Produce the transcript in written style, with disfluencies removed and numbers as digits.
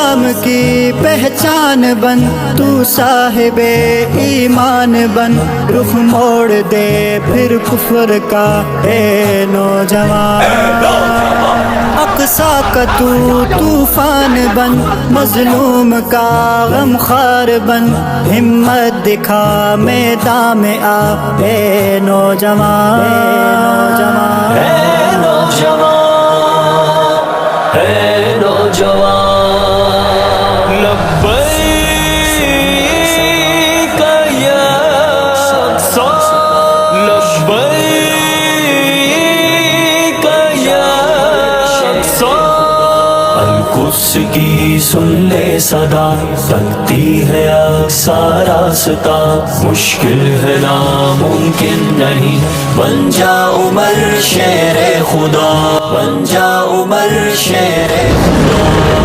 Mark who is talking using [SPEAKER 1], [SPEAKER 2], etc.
[SPEAKER 1] इस्लाम की पहचान बन, तू साहिबे ईमान बन। रुख मोड़ दे फिर कुफ्र का ए नौजवान। अक़सा का तू तूफान बन, मजलूम का गमखार बन। हिम्मत दिखा मैदान में आ ए नौजवान।
[SPEAKER 2] है नौजवान, है नौजवान। लब्बैक या अक़सा, लब्बैक या अक़सा। अल-कुद्स की सुन ले सदा, तकती है अक़सा रास्ता। मुश्किल है नामुमकिन नहीं, बन जा उमर शेर खुदा, बन जा उमर शेर खुदा।